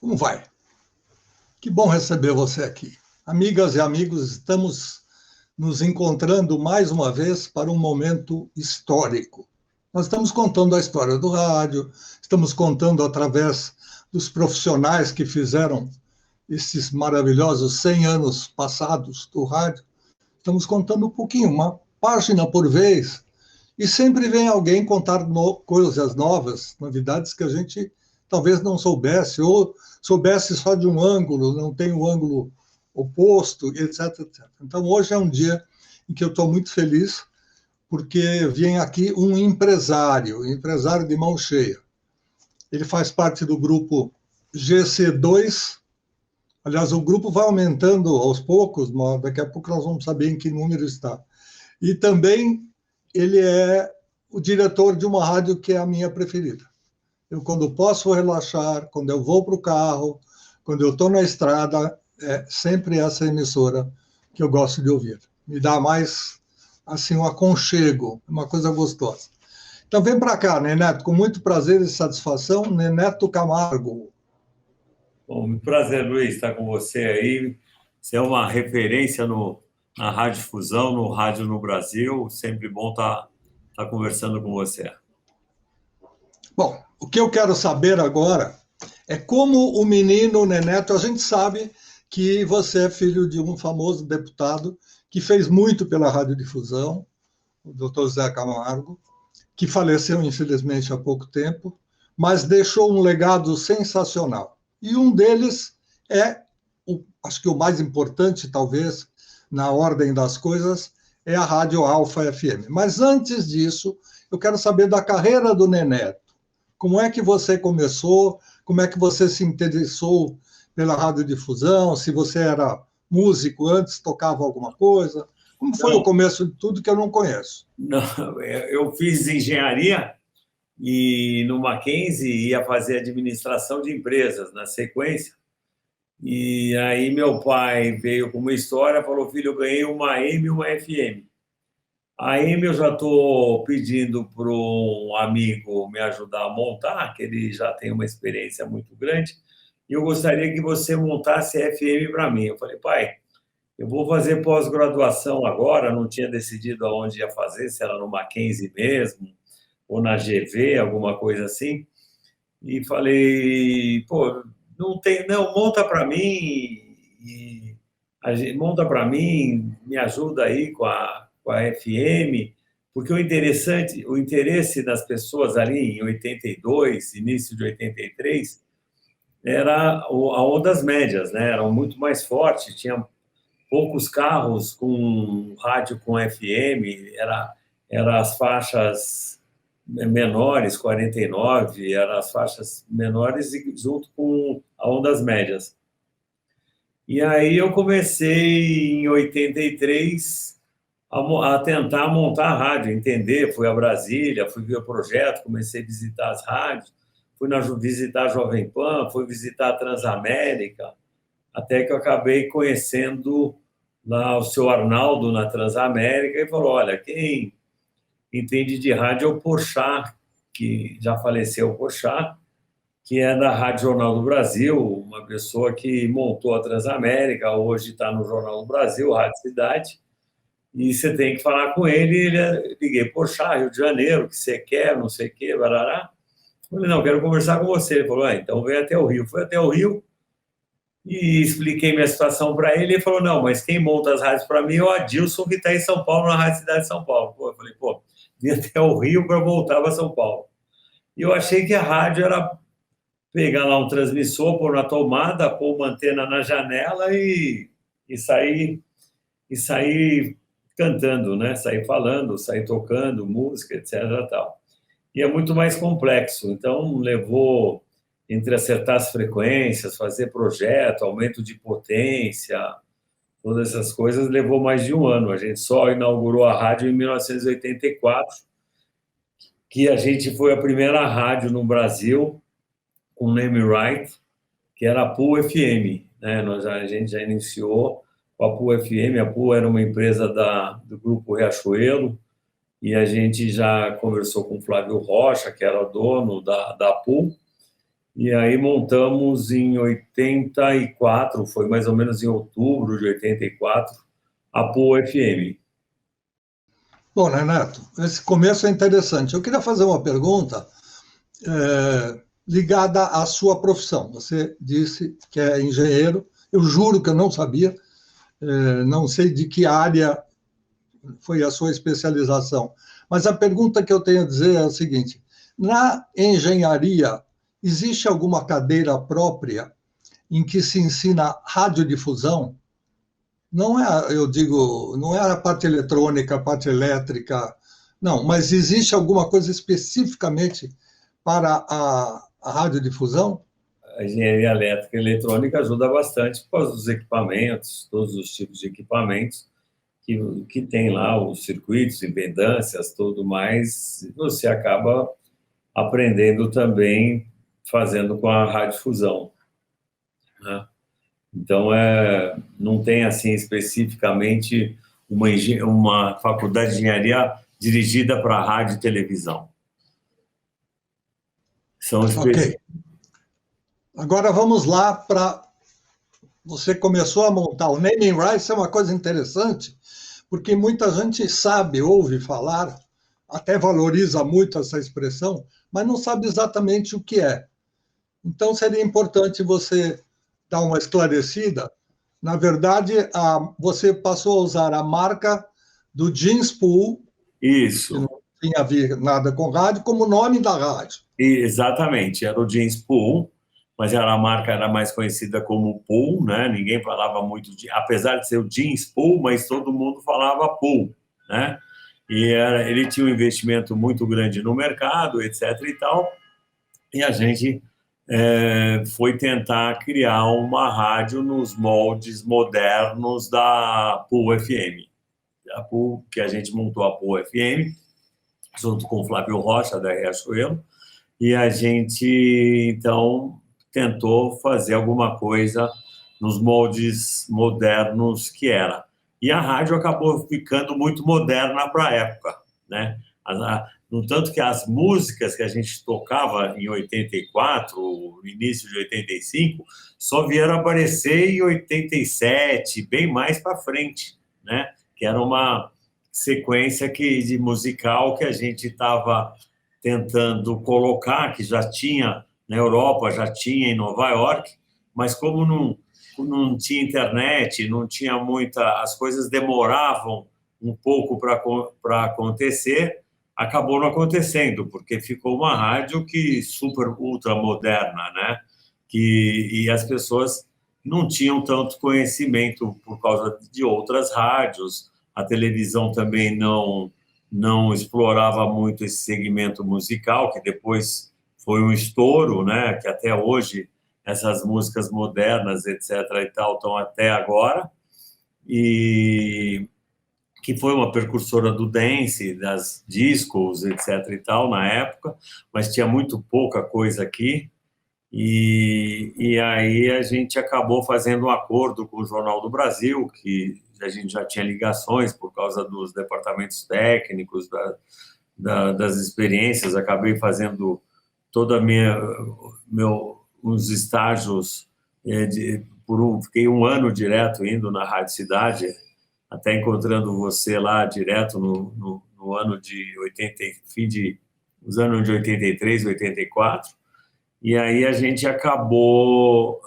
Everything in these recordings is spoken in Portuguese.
Como vai? Que bom receber você aqui. Amigas e amigos, estamos nos encontrando mais uma vez para um momento histórico. Nós estamos contando a história do rádio, estamos contando através dos profissionais que fizeram esses maravilhosos 100 anos passados do rádio. Estamos contando um pouquinho, uma página por vez, e sempre vem alguém contar coisas novas, novidades que a gente talvez não soubesse, ou soubesse só de um ângulo, não tem o ângulo oposto, etc, etc. Então, hoje é um dia em que eu estou muito feliz, porque vem aqui um empresário de mão cheia. Ele faz parte do grupo GC2. Aliás, o grupo vai aumentando aos poucos, mas daqui a pouco nós vamos saber em que número está. E também ele é o diretor de uma rádio que é a minha preferida. Eu, quando posso relaxar, quando eu vou para o carro, quando eu estou na estrada, é sempre essa emissora que eu gosto de ouvir. Me dá mais, assim, um aconchego, uma coisa gostosa. Então, vem para cá, Neneto, com muito prazer e satisfação, Neneto Camargo. Bom, um prazer, Luiz, estar com você aí. Você é uma referência na Rádio Difusão, no rádio no Brasil. Sempre bom estar conversando com você. Bom, o que eu quero saber agora é como o menino Neneto, a gente sabe que você é filho de um famoso deputado que fez muito pela radiodifusão, o doutor Zé Camargo, que faleceu, infelizmente, há pouco tempo, mas deixou um legado sensacional. E um deles é, acho que o mais importante, talvez, na ordem das coisas, é a Rádio Alfa FM. Mas antes disso, eu quero saber da carreira do Neneto. Como é que você começou? Como é que você se interessou pela radiodifusão? Se você era músico antes, tocava alguma coisa? Como foi o começo de tudo que eu não conheço? Não, eu fiz engenharia e no Mackenzie ia fazer administração de empresas na sequência. E aí meu pai veio com uma história, falou: filho, eu ganhei uma AM e uma FM. A AM eu já estou pedindo para um amigo me ajudar a montar, que ele já tem uma experiência muito grande, e eu gostaria que você montasse a FM para mim. Eu falei: pai, eu vou fazer pós-graduação agora, não tinha decidido aonde ia fazer, se era no Mackenzie mesmo, ou na GV, alguma coisa assim. E falei: pô, não tem, não, monta para mim, monta para mim, me ajuda aí com a FM, porque o interesse das pessoas ali em 82, início de 83, era a ondas médias, né? Eram muito mais fortes, tinha poucos carros com rádio com FM, era as faixas menores, 49, eram as faixas menores junto com a ondas médias. E aí eu comecei em 83 a tentar montar a rádio, entender, fui a Brasília, fui ver o projeto, comecei a visitar as rádios, fui visitar a Jovem Pan, fui visitar a Transamérica, até que eu acabei conhecendo lá o seu Arnaldo na Transamérica e falou: olha, quem entende de rádio é o Porchat, que já faleceu, o Porchat, que é da Rádio Jornal do Brasil, uma pessoa que montou a Transamérica, hoje está no Jornal do Brasil, Rádio Cidade, e você tem que falar com ele. Liguei: Porchat, Rio de Janeiro, que você quer, não sei o quê, barará. Eu falei: não, quero conversar com você. Ele falou: então vem até o Rio. Fui até o Rio e expliquei minha situação para ele. Ele falou: não, mas quem monta as rádios para mim é o Adilson, que está em São Paulo, na Rádio Cidade de São Paulo. Pô, eu falei: pô, vim até o Rio para voltar para São Paulo. E eu achei que a rádio era pegar lá um transmissor, pôr na tomada, pôr uma antena na janela e sair cantando, né? Sair falando, sair tocando música, etc. Tal. E é muito mais complexo. Então, levou, entre acertar as frequências, fazer projeto, aumento de potência, todas essas coisas, levou mais de um ano. A gente só inaugurou a rádio em 1984, que a gente foi a primeira rádio no Brasil com name right, que era a Pool FM, né? A gente já iniciou com a Pool FM. A Pool era uma empresa do Grupo Riachuelo, e a gente já conversou com o Flávio Rocha, que era o dono da Pool, E aí montamos em 84, foi mais ou menos em outubro de 84, a Pool FM. Bom, Renato, esse começo é interessante. Eu queria fazer uma pergunta ligada à sua profissão. Você disse que é engenheiro. Eu juro que eu não sabia. Não sei de que área foi a sua especialização. Mas a pergunta que eu tenho a dizer é a seguinte: na engenharia, existe alguma cadeira própria em que se ensina radiodifusão? Não é, eu digo, não é a parte eletrônica, a parte elétrica, não, mas existe alguma coisa especificamente para a radiodifusão? A engenharia elétrica e eletrônica ajuda bastante por causa dos equipamentos, todos os tipos de equipamentos que tem lá, os circuitos, impedâncias, tudo mais, você acaba aprendendo também fazendo com a radiodifusão, né? Então, não tem, assim, especificamente uma faculdade de engenharia dirigida para rádio e televisão. São Ok. Agora vamos lá para... Você começou a montar o naming rights, é uma coisa interessante, porque muita gente sabe, ouve falar, até valoriza muito essa expressão, mas não sabe exatamente o que é. Então, seria importante você dar uma esclarecida. Na verdade, você passou a usar a marca do Jeans Pool, que Isso. não tinha a ver nada com rádio, como nome da rádio. Exatamente, era o Jeans Pool, mas a marca era mais conhecida como Pool, né? Ninguém falava muito apesar de ser o Jeans Pool, mas todo mundo falava Pool, né? E ele tinha um investimento muito grande no mercado, etc. e tal, e a gente foi tentar criar uma rádio nos moldes modernos da Pool FM. A Pool, que a gente montou a Pool FM, junto com o Flávio Rocha, da Riachuelo, e a gente, então, tentou fazer alguma coisa nos moldes modernos que era. E a rádio acabou ficando muito moderna para a época, né? No tanto que as músicas que a gente tocava em 84, início de 85, só vieram aparecer em 87, bem mais para frente, né? Que era uma sequência de musical que a gente estava tentando colocar, que já tinha na Europa, já tinha em Nova York, mas como não tinha internet, não tinha muita, as coisas demoravam um pouco para acontecer, acabou não acontecendo, porque ficou uma rádio que super ultra moderna, né? E as pessoas não tinham tanto conhecimento por causa de outras rádios, a televisão também não explorava muito esse segmento musical, que depois foi um estouro, né? Que até hoje essas músicas modernas, etc. e tal, estão até agora, e que foi uma precursora do dance, das discos, etc. e tal, na época, mas tinha muito pouca coisa aqui, e aí a gente acabou fazendo um acordo com o Jornal do Brasil, que a gente já tinha ligações por causa dos departamentos técnicos, das experiências, acabei fazendo toda a uns estágios, fiquei um ano direto indo na Rádio Cidade, até encontrando você lá direto no ano de 80, os anos de 83, 84, e aí a gente acabou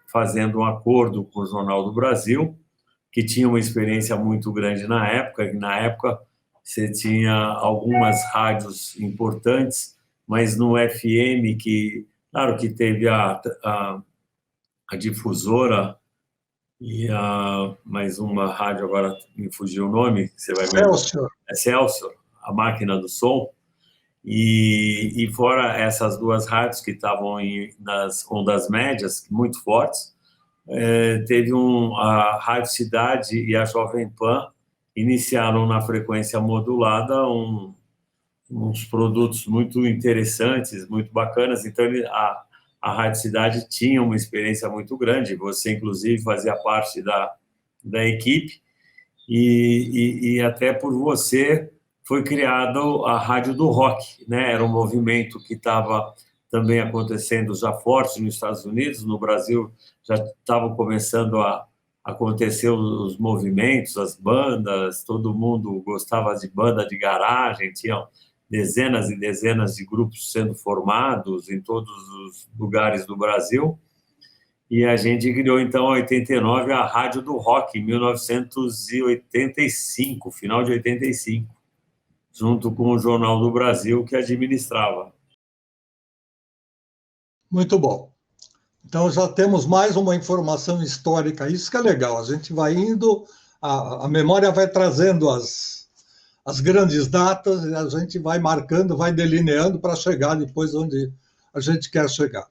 fazendo um acordo com o Jornal do Brasil, que tinha uma experiência muito grande na época, e na época você tinha algumas rádios importantes, mas no FM, claro que teve a difusora e mais uma rádio, agora me fugiu o nome, você vai ver. Excelsior, a máquina do som, e fora essas duas rádios que estavam nas ondas médias, muito fortes, teve a Rádio Cidade e a Jovem Pan iniciaram na frequência modulada uns produtos muito interessantes, muito bacanas. Então, a Rádio Cidade tinha uma experiência muito grande. Você, inclusive, fazia parte da equipe e até por você foi criado a Rádio do Rock, né? Era um movimento que estava também acontecendo já forte nos Estados Unidos. No Brasil já estavam começando a acontecer os movimentos, as bandas, todo mundo gostava de banda de garagem, tinham dezenas e dezenas de grupos sendo formados em todos os lugares do Brasil. E a gente criou, então, em 89, a Rádio do Rock, em 1985, final de 85, junto com o Jornal do Brasil, que administrava. Muito bom. Então, já temos mais uma informação histórica. Isso que é legal. A gente vai indo, a memória vai trazendo as grandes datas, e a gente vai marcando, vai delineando para chegar depois onde a gente quer chegar.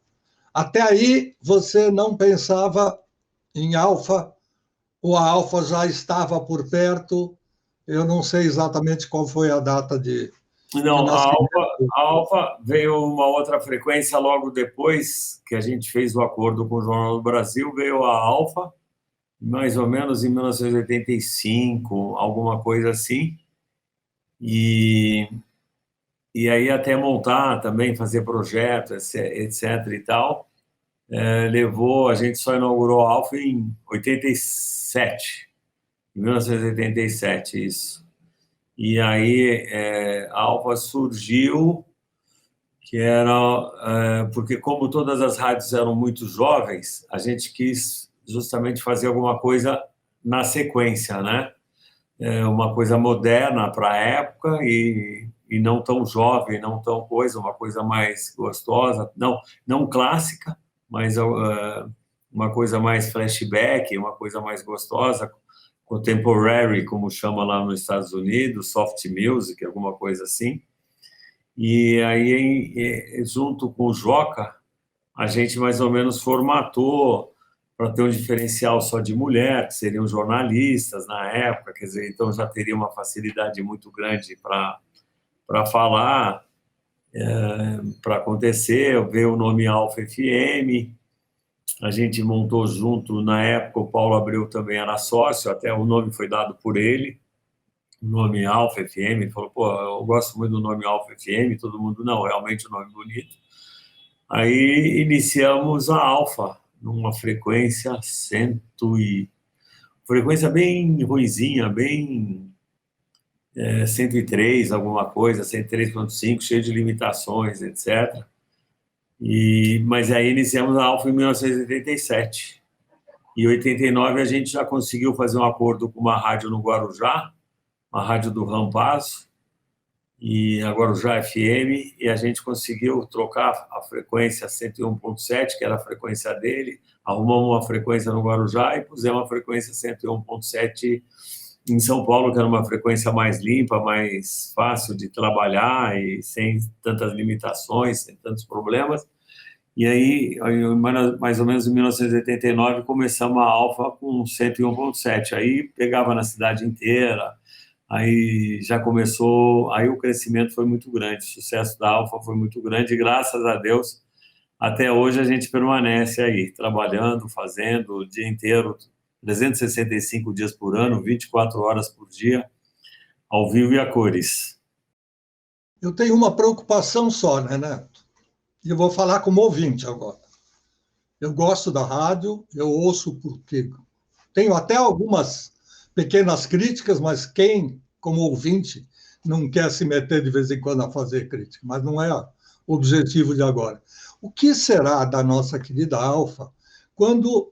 Até aí, você não pensava em Alfa, ou a Alfa já estava por perto? Eu não sei exatamente qual foi a data de Não, nascimento. a Alfa veio uma outra frequência logo depois que a gente fez o acordo com o Jornal do Brasil, veio a Alfa, mais ou menos em 1985, alguma coisa assim. E aí até montar também, fazer projetos, etc. e tal, levou, a gente só inaugurou a Alfa em 87, em 1987, isso. E aí a Alfa surgiu, que era porque como todas as rádios eram muito jovens, a gente quis justamente fazer alguma coisa na sequência, né? Uma coisa moderna para a época e não tão jovem, não tão coisa, uma coisa mais gostosa, não clássica, mas uma coisa mais flashback, uma coisa mais gostosa, contemporary, como chama lá nos Estados Unidos, soft music, alguma coisa assim. E aí, junto com o Joca, a gente mais ou menos formatou para ter um diferencial só de mulher, que seriam jornalistas na época, quer dizer, então já teria uma facilidade muito grande para falar, para acontecer, veio o nome Alfa FM, a gente montou junto, na época o Paulo Abreu também era sócio, até o nome foi dado por ele, o nome Alfa FM, ele falou, pô, eu gosto muito do nome Alfa FM, todo mundo, não, realmente o nome bonito. Aí iniciamos a Alfa, numa frequência frequência bem ruinzinha, bem 103, alguma coisa, 103.5, cheio de limitações, etc. Mas aí iniciamos a Alfa em 1987. Em 89 a gente já conseguiu fazer um acordo com uma rádio no Guarujá, uma rádio do Rampazzo, e a Guarujá FM, e a gente conseguiu trocar a frequência 101.7, que era a frequência dele, arrumamos uma frequência no Guarujá e pusemos uma frequência 101.7 em São Paulo, que era uma frequência mais limpa, mais fácil de trabalhar e sem tantas limitações, sem tantos problemas. E aí, mais ou menos em 1989, começamos a Alfa com 101.7. Aí pegava na cidade inteira, aí já começou, aí o crescimento foi muito grande, o sucesso da Alfa foi muito grande, e graças a Deus, até hoje a gente permanece aí, trabalhando, fazendo o dia inteiro, 365 dias por ano, 24 horas por dia, ao vivo e a cores. Eu tenho uma preocupação só, né, Neto? E eu vou falar como ouvinte agora. Eu gosto da rádio, eu ouço porque tenho até algumas pequenas críticas, mas quem, como ouvinte, não quer se meter de vez em quando a fazer crítica, mas não é o objetivo de agora. O que será da nossa querida Alfa quando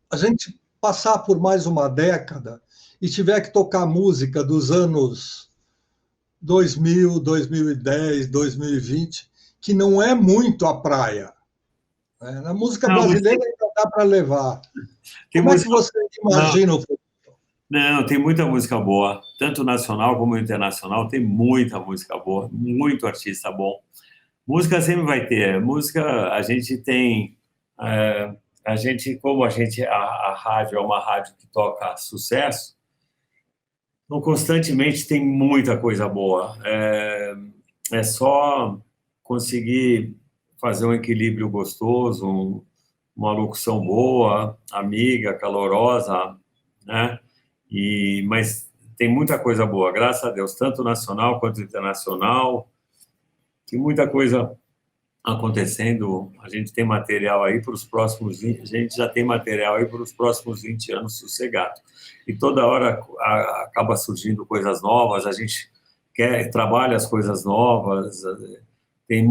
a gente passar por mais uma década e tiver que tocar música dos anos 2000, 2010, 2020, que não é muito a praia? Na música brasileira ainda dá para levar. Como é que você imagina o futuro? Não, tem muita música boa, tanto nacional como internacional, tem muita música boa, muito artista bom. Música sempre vai ter. Música, a gente tem... a gente, como a rádio é uma rádio que toca sucesso, então constantemente tem muita coisa boa. É só conseguir fazer um equilíbrio gostoso, uma locução boa, amiga, calorosa, né? Mas tem muita coisa boa, graças a Deus, tanto nacional quanto internacional. Tem muita coisa acontecendo. A gente tem material aí para os próximos 20, a gente já tem material aí para os próximos 20 anos sossegado. E toda hora acaba surgindo coisas novas, a gente trabalha as coisas novas, tem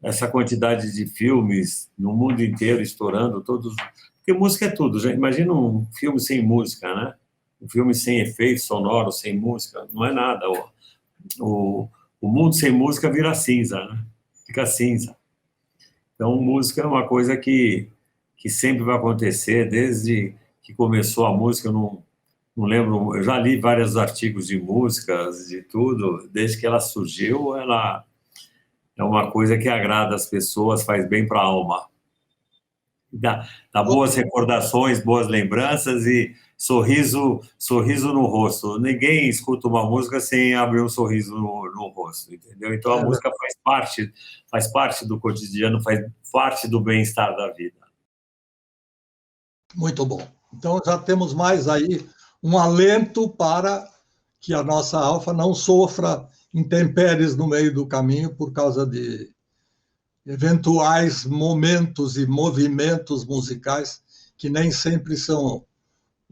essa quantidade de filmes no mundo inteiro estourando, todos, porque música é tudo, já imagina um filme sem música, né? Um filme sem efeitos sonoros, sem música, não é nada. O mundo sem música vira cinza, né? Fica cinza. Então, música é uma coisa que sempre vai acontecer, desde que começou a música, eu não lembro, eu já li vários artigos de músicas, de tudo, desde que ela surgiu, ela é uma coisa que agrada as pessoas, faz bem para a alma. Dá boas recordações, boas lembranças e sorriso no rosto. Ninguém escuta uma música sem abrir um sorriso no rosto, entendeu? Então, a música faz parte do cotidiano, faz parte do bem-estar da vida. Muito bom. Então, já temos mais aí um alento para que a nossa Alfa não sofra intempéries no meio do caminho por causa de eventuais momentos e movimentos musicais que nem sempre são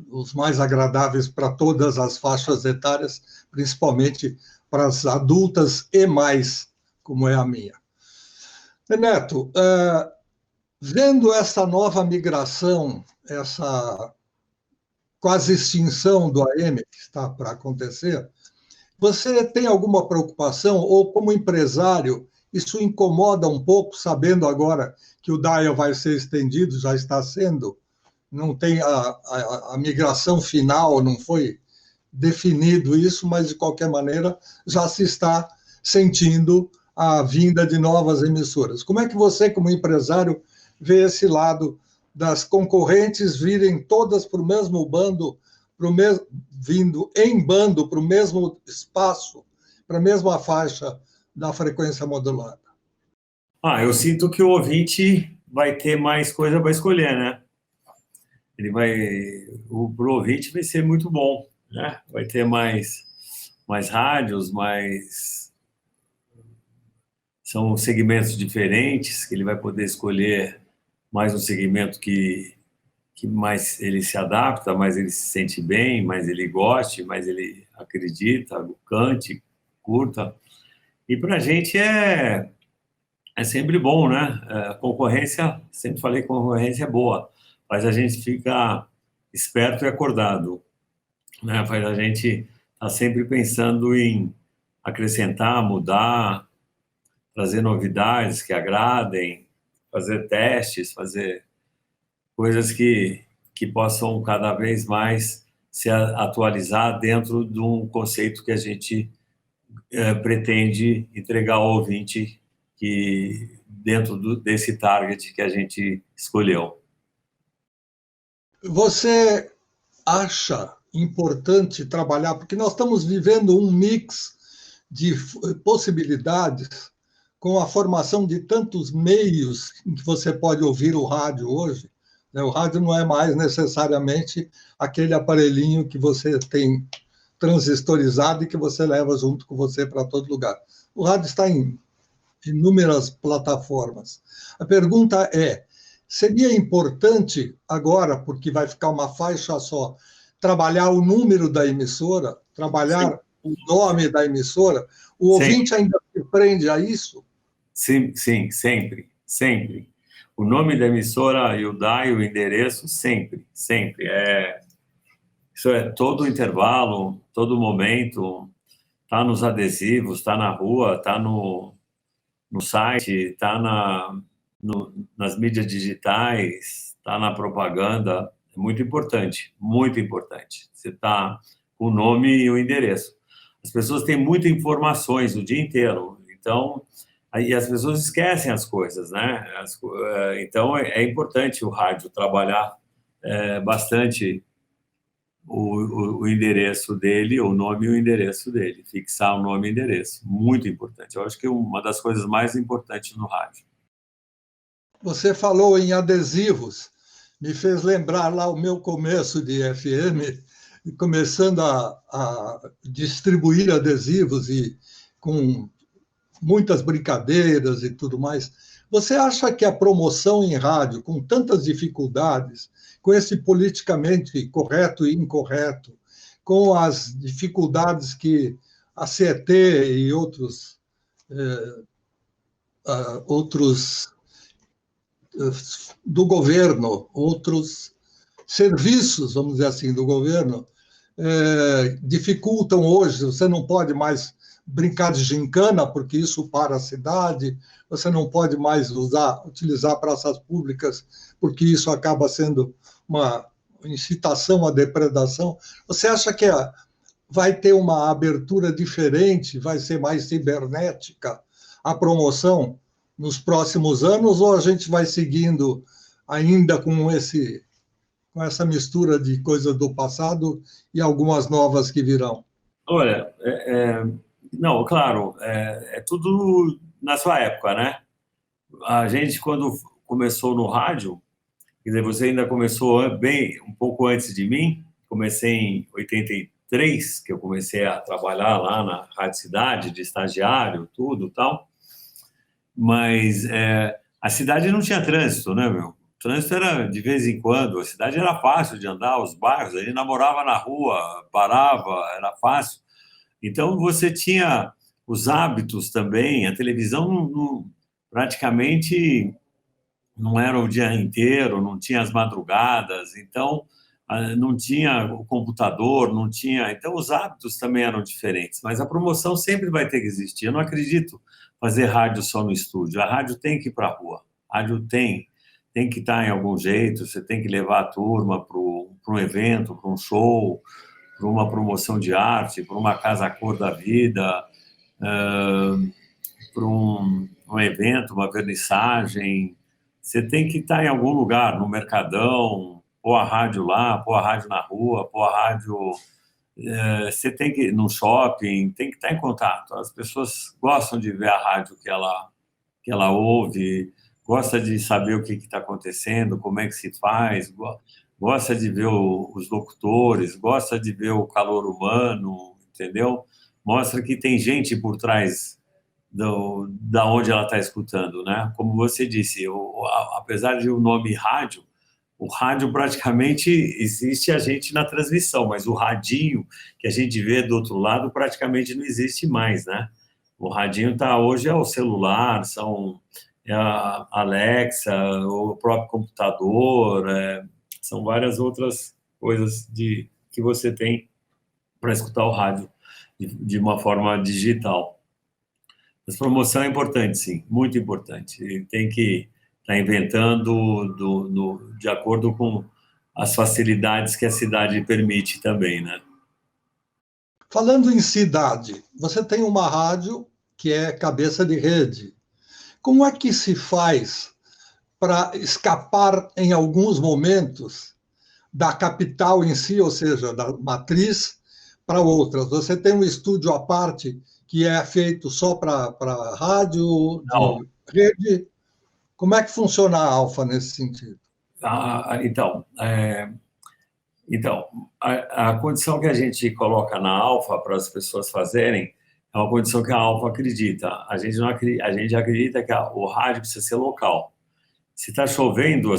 os mais agradáveis para todas as faixas etárias, principalmente para as adultas e mais, como é a minha. Neto, vendo essa nova migração, essa quase extinção do AM que está para acontecer, você tem alguma preocupação, ou como empresário, isso incomoda um pouco, sabendo agora que o dial vai ser estendido, já está sendo, não tem a migração final, não foi definido isso, mas, de qualquer maneira, já se está sentindo a vinda de novas emissoras. Como é que você, como empresário, vê esse lado das concorrentes virem todas para o mesmo bando, vindo em bando para o mesmo espaço, para a mesma faixa da frequência modulada? Eu sinto que o ouvinte vai ter mais coisa para escolher, né? Pro ouvinte vai ser muito bom, né? Vai ter mais rádios, são segmentos diferentes, que ele vai poder escolher mais um segmento que mais ele se adapta, mais ele se sente bem, mais ele goste, mais ele acredita, cante, curta. E para a gente é sempre bom, né? Concorrência, sempre falei que concorrência é boa, mas a gente fica esperto e acordado, né? Faz a gente estar sempre pensando em acrescentar, mudar, trazer novidades que agradem, fazer testes, fazer coisas que possam cada vez mais se atualizar dentro de um conceito que a gente pretende entregar ao ouvinte dentro desse target que a gente escolheu. Você acha importante trabalhar, porque nós estamos vivendo um mix de possibilidades com a formação de tantos meios em que você pode ouvir o rádio hoje. O rádio não é mais necessariamente aquele aparelhinho que você tem transistorizado e que você leva junto com você para todo lugar. O rádio está em inúmeras plataformas. A pergunta é, seria importante agora, porque vai ficar uma faixa só, trabalhar o número da emissora, trabalhar Sim. o nome da emissora? O ouvinte ainda se prende a isso? Sim, sempre. O nome da emissora e o DAI, o endereço, sempre. Isso é todo intervalo, todo momento, está nos adesivos, está na rua, está no site, está nas mídias digitais, está na propaganda. É muito importante. Você está com o nome e o endereço. As pessoas têm muitas informações o dia inteiro, então aí as pessoas esquecem as coisas, né? Então é importante o rádio trabalhar bastante o endereço dele, o nome e o endereço dele, fixar o nome e o endereço, muito importante. Eu acho que é uma das coisas mais importantes no rádio. Você falou em adesivos, me fez lembrar lá o meu começo de FM, começando a distribuir adesivos e com muitas brincadeiras e tudo mais. Você acha que a promoção em rádio, com tantas dificuldades, com esse politicamente correto e incorreto, com as dificuldades que a CET e outros do governo, outros serviços, vamos dizer assim, do governo, dificultam hoje, você não pode mais brincar de gincana, porque isso para a cidade, você não pode mais utilizar praças públicas, porque isso acaba sendo uma incitação à depredação. Você acha que vai ter uma abertura diferente, vai ser mais cibernética a promoção nos próximos anos, ou a gente vai seguindo ainda com essa mistura de coisas do passado e algumas novas que virão? Olha, não, claro, é tudo na sua época, né? A gente, quando começou no rádio, quer dizer, você ainda começou bem, um pouco antes de mim, comecei em 83, que eu comecei a trabalhar lá na Rádio Cidade, de estagiário, tudo tal, mas a cidade não tinha trânsito, né, meu? O trânsito era de vez em quando, a cidade era fácil de andar, os bairros, a gente namorava na rua, parava, era fácil. Então, você tinha os hábitos também, a televisão praticamente não era o dia inteiro, não tinha as madrugadas, então não tinha o computador, não tinha. Então, os hábitos também eram diferentes, mas a promoção sempre vai ter que existir. Eu não acredito fazer rádio só no estúdio, a rádio tem que ir para a rua, a rádio tem que estar em algum jeito, você tem que levar a turma para um evento, para um show, para uma promoção de arte, para uma casa cor da vida, para um evento, uma vernissagem. Você tem que estar em algum lugar, no Mercadão, pôr a rádio lá, pôr a rádio na rua, pôr a rádio. Você tem que ir no shopping, tem que estar em contato. As pessoas gostam de ver a rádio que ela ouve, gosta de saber o que está acontecendo, como é que se faz, gosta de ver os locutores, gosta de ver o calor humano, entendeu? Mostra que tem gente por trás da onde ela está escutando, né? Como você disse, apesar de o nome rádio, o rádio praticamente existe a gente na transmissão, mas o radinho que a gente vê do outro lado praticamente não existe mais, né? O radinho hoje é o celular, é a Alexa, o próprio computador, são várias outras coisas que você tem para escutar o rádio de uma forma digital. Mas promoção é importante, sim, muito importante. E tem que estar inventando de acordo com as facilidades que a cidade permite também, né? Falando em cidade, você tem uma rádio que é cabeça de rede. Como é que se faz para escapar em alguns momentos da capital em si, ou seja, da matriz, para outras? Você tem um estúdio à parte que é feito só para rádio Não, de rede. Como é que funciona a Alfa nesse sentido? então, a condição que a gente coloca na Alfa para as pessoas fazerem é uma condição que a Alfa acredita. A gente não acredita, a gente acredita que o rádio precisa ser local. Se está chovendo, a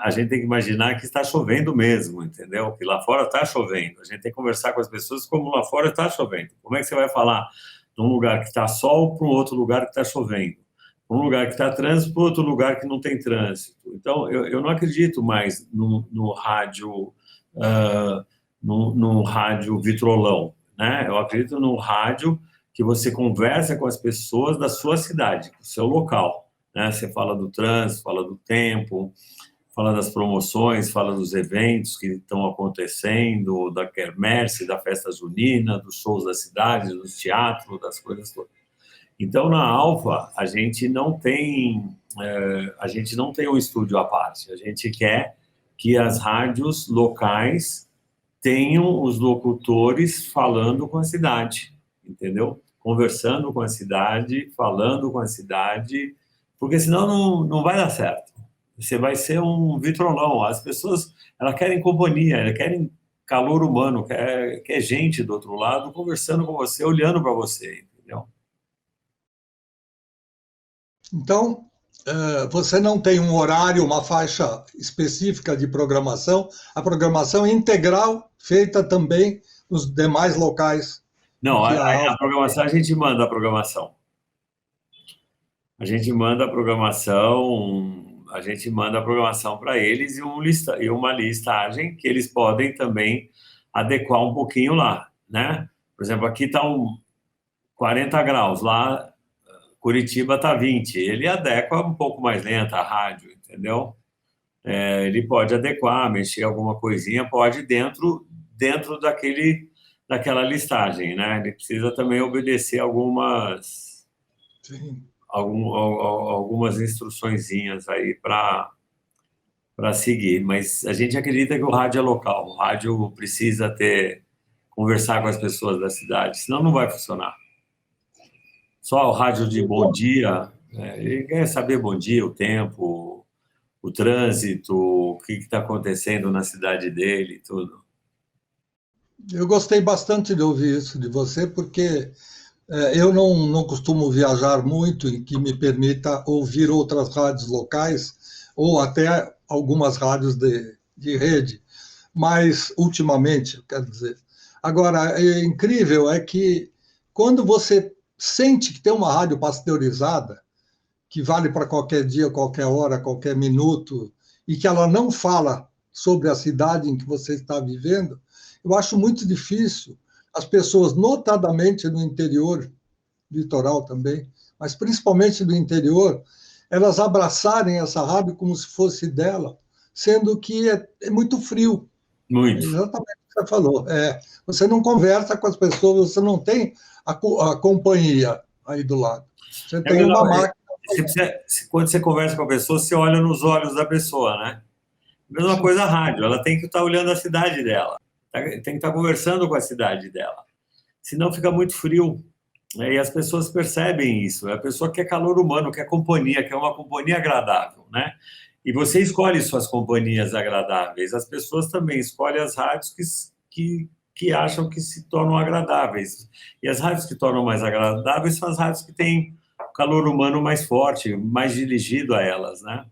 gente tem que imaginar que está chovendo mesmo, entendeu? Que lá fora está chovendo. A gente tem que conversar com as pessoas como lá fora está chovendo. Como é que você vai falar de um lugar que está sol para um outro lugar que está chovendo? Um lugar que está trânsito para outro lugar que não tem trânsito. Então, eu não acredito mais no rádio, no rádio vitrolão, né? Eu acredito no rádio que você conversa com as pessoas da sua cidade, do seu local, né? Você fala do trânsito, fala do tempo, fala das promoções, fala dos eventos que estão acontecendo, da quermesse, da festa junina, dos shows da cidade, dos teatros, das coisas todas. Então, na Alfa, a gente não tem um estúdio à parte. A gente quer que as rádios locais tenham os locutores falando com a cidade, entendeu? Conversando com a cidade, falando com a cidade, porque senão não vai dar certo. Você vai ser um vitrolão. As pessoas, elas querem companhia, elas querem calor humano, quer gente do outro lado conversando com você, olhando para você, entendeu? Então, você não tem um horário, uma faixa específica de programação, a programação é integral, feita também nos demais locais em Não, que a... a programação, a gente manda a programação. A gente manda a programação para eles e uma listagem que eles podem também adequar um pouquinho lá, né? Por exemplo, aqui está 40 graus, lá Curitiba está 20. Ele adequa um pouco mais lenta a rádio, entendeu? Ele pode adequar, mexer alguma coisinha, pode dentro daquela listagem, né? Ele precisa também obedecer Sim. algumas instruçõezinhas aí para seguir, mas a gente acredita que o rádio é local, o rádio precisa conversar com as pessoas da cidade, senão não vai funcionar. Só o rádio de bom dia, ele quer saber bom dia, o tempo, o trânsito, o que está acontecendo na cidade dele, tudo. Eu gostei bastante de ouvir isso de você, porque eu não costumo viajar muito e que me permita ouvir outras rádios locais ou até algumas rádios de rede, mas ultimamente, quero dizer. Agora, incrível é que quando você sente que tem uma rádio pasteurizada, que vale para qualquer dia, qualquer hora, qualquer minuto, e que ela não fala sobre a cidade em que você está vivendo, eu acho muito difícil as pessoas, notadamente no interior, litoral também, mas principalmente do interior, elas abraçarem essa rádio como se fosse dela, sendo que é muito frio. É Muito. exatamente o que você falou. Você não conversa com as pessoas, você não tem a companhia aí do lado. Você É tem legal, uma máquina. quando você conversa com a pessoa, você olha nos olhos da pessoa, né? Mesma coisa a rádio, ela tem que estar olhando a cidade dela, tem que estar conversando com a cidade dela, senão fica muito frio, né? E as pessoas percebem isso, a pessoa quer calor humano, quer companhia, quer uma companhia agradável, né? E você escolhe suas companhias agradáveis, as pessoas também escolhem as rádios que acham que se tornam agradáveis, e as rádios que tornam mais agradáveis são as rádios que têm calor humano mais forte, mais dirigido a elas, né?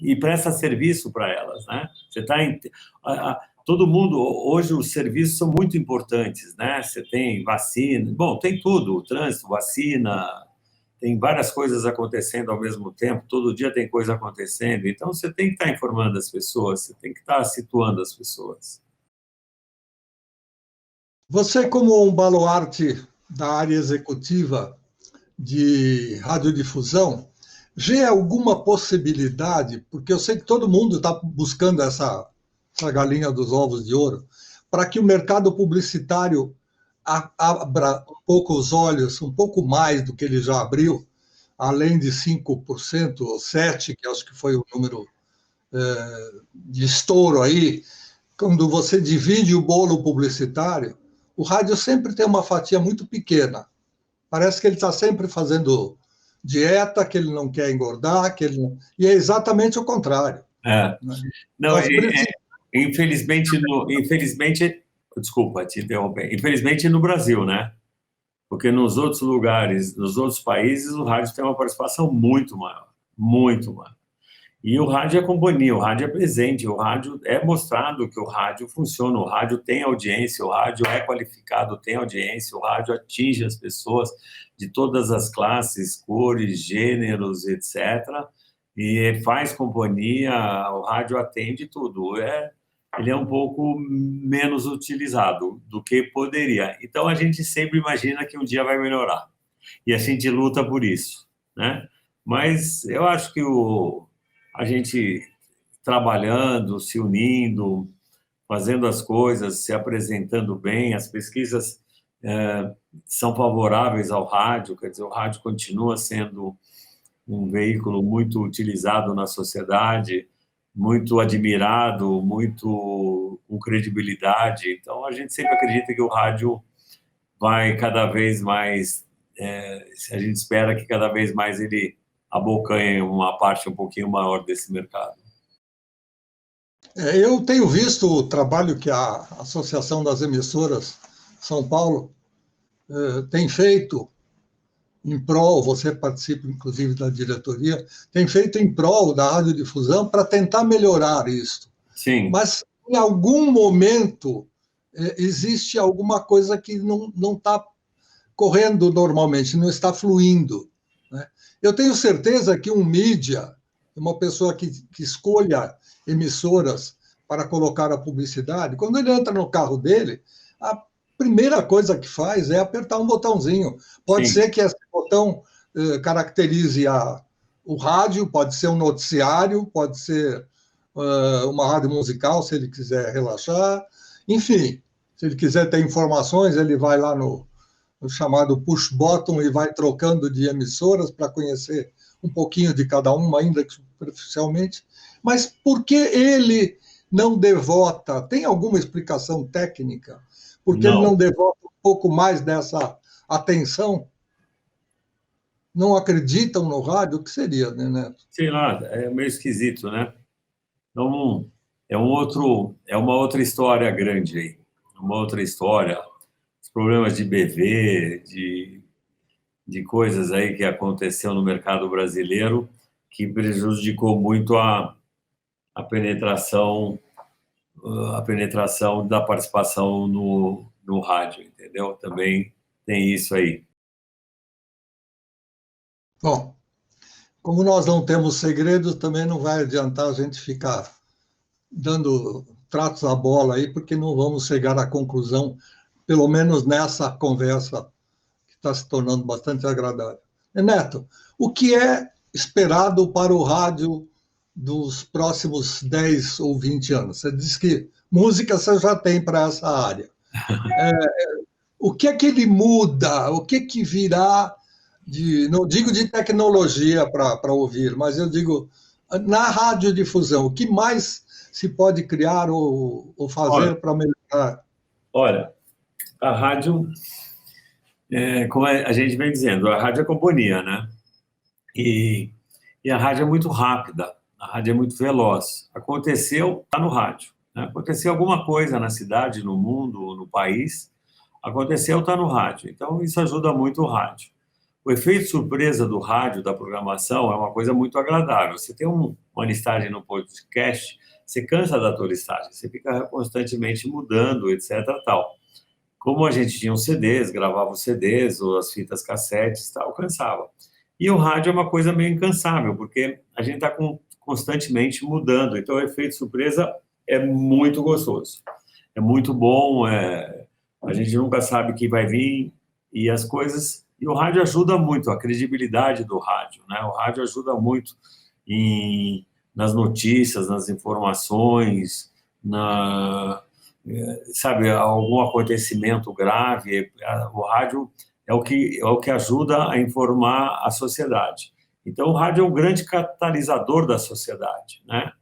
E presta serviço para elas, né? Você está todo mundo hoje os serviços são muito importantes, né? Você tem vacina, bom, tem tudo, o trânsito, vacina, tem várias coisas acontecendo ao mesmo tempo, todo dia tem coisa acontecendo, então você tem que estar informando as pessoas, você tem que estar situando as pessoas. Você, como um baluarte da área executiva de radiodifusão, vê alguma possibilidade, porque eu sei que todo mundo está buscando essa galinha dos ovos de ouro, para que o mercado publicitário abra um pouco os olhos, um pouco mais do que ele já abriu, além de 5% ou 7%, que acho que foi o número de estouro aí, quando você divide o bolo publicitário, o rádio sempre tem uma fatia muito pequena. Parece que ele está sempre fazendo dieta, que ele não quer engordar, e é exatamente o contrário. É. Né? Não, infelizmente, desculpa te interromper, infelizmente no Brasil, né? Porque nos outros lugares, nos outros países, o rádio tem uma participação muito maior, muito maior. E o rádio é companhia, o rádio é presente, o rádio é mostrado que o rádio funciona, o rádio tem audiência, o rádio é qualificado, tem audiência, o rádio atinge as pessoas de todas as classes, cores, gêneros, etc. E faz companhia, o rádio atende tudo. Ele é um pouco menos utilizado do que poderia. Então a gente sempre imagina que um dia vai melhorar. E a gente luta por isso, né? Mas eu acho que a gente trabalhando, se unindo, fazendo as coisas, se apresentando bem, as pesquisas são favoráveis ao rádio, quer dizer, o rádio continua sendo um veículo muito utilizado na sociedade, muito admirado, muito com credibilidade. Então, a gente sempre acredita que o rádio vai cada vez mais, a gente espera que cada vez mais ele abocanhe uma parte um pouquinho maior desse mercado. Eu tenho visto o trabalho que a Associação das Emissoras São Paulo tem feito em prol, você participa inclusive da diretoria, tem feito em prol da radiodifusão para tentar melhorar isso. Sim. Mas, em algum momento, existe alguma coisa que não está correndo normalmente, não está fluindo, né? Eu tenho certeza que um mídia, uma pessoa que escolha emissoras para colocar a publicidade, quando ele entra no carro dele, a primeira coisa que faz é apertar um botãozinho. Pode Sim. ser que esse botão caracterize o rádio, pode ser um noticiário, pode ser uma rádio musical, se ele quiser relaxar. Enfim, se ele quiser ter informações, ele vai lá no chamado push button e vai trocando de emissoras para conhecer um pouquinho de cada uma, ainda que superficialmente. Mas por que ele não devota? Tem alguma explicação técnica? Por que ele não devota um pouco mais dessa atenção? Não acreditam no rádio? O que seria, né, Neto? Sei lá, é meio esquisito, né? Então, é uma outra história grande aí. Uma outra história. Os problemas de BV, de coisas aí que aconteceu no mercado brasileiro que prejudicou muito a penetração da participação no rádio, entendeu? Também tem isso aí. Bom, como nós não temos segredos, também não vai adiantar a gente ficar dando tratos à bola aí, porque não vamos chegar à conclusão, pelo menos nessa conversa que está se tornando bastante agradável. Neto, o que é esperado para o rádio dos próximos 10 ou 20 anos? Você disse que música você já tem para essa área. O que é que ele muda? O que é que virá não digo de tecnologia para ouvir, mas eu digo na radiodifusão, o que mais se pode criar ou fazer para melhorar? Olha, a rádio, como a gente vem dizendo, a rádio é companhia, né? E a rádio é muito rápida, a rádio é muito veloz. Aconteceu, está no rádio, né? Aconteceu alguma coisa na cidade, no mundo, no país, aconteceu, está no rádio. Então, isso ajuda muito o rádio. O efeito surpresa do rádio, da programação, é uma coisa muito agradável. Você tem uma listagem no podcast, você cansa da tua listagem, você fica constantemente mudando, etc. Tal. Como a gente tinha os CDs, gravava os CDs, ou as fitas cassetes, tal, cansava. E o rádio é uma coisa meio incansável, porque a gente está constantemente mudando. Então, o efeito surpresa é muito gostoso. É muito bom, a gente nunca sabe o que vai vir, e as coisas... E o rádio ajuda muito, a credibilidade do rádio, né? O rádio ajuda muito nas notícias, nas informações, sabe, algum acontecimento grave. O rádio é o que ajuda a informar a sociedade. Então, o rádio é um grande catalisador da sociedade, né?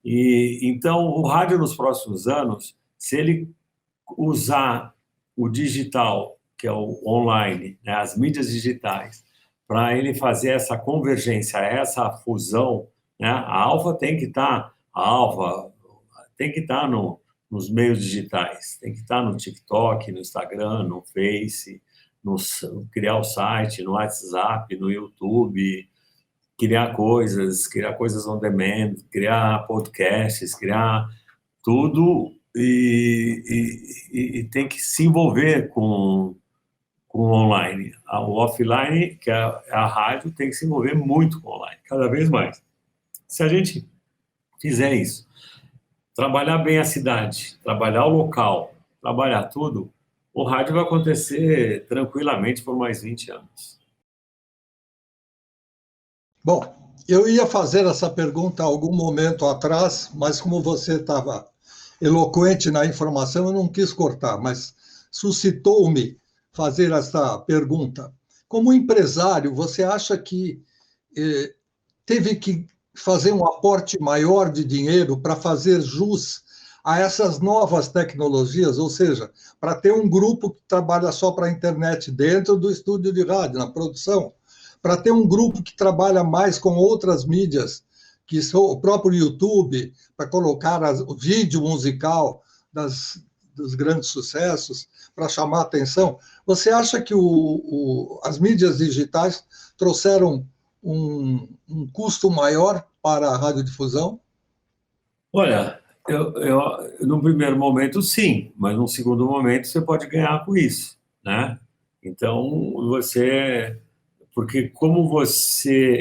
E então, o rádio nos próximos anos, se ele usar o digital, que é o online, né, as mídias digitais, para ele fazer essa convergência, essa fusão, né, a Alfa tem que estar nos meios digitais, tem que estar no TikTok, no Instagram, no Face, criar o site, no WhatsApp, no YouTube, criar coisas on demand, criar podcasts, criar tudo e tem que se envolver com o online. O offline, que é a rádio, tem que se envolver muito com o online, cada vez mais. Se a gente fizer isso, trabalhar bem a cidade, trabalhar o local, trabalhar tudo, o rádio vai acontecer tranquilamente por mais 20 anos. Bom, eu ia fazer essa pergunta algum momento atrás, mas como você estava eloquente na informação, eu não quis cortar, mas suscitou-me fazer essa pergunta. Como empresário, você acha que teve que fazer um aporte maior de dinheiro para fazer jus a essas novas tecnologias, ou seja, para ter um grupo que trabalha só para a internet dentro do estúdio de rádio, na produção, para ter um grupo que trabalha mais com outras mídias, que são o próprio YouTube, para colocar o vídeo musical dos grandes sucessos, para chamar a atenção. Você acha que as mídias digitais trouxeram um custo maior para a radiodifusão? Olha, num primeiro momento, sim, mas num segundo momento você pode ganhar com isso, né? Então, porque como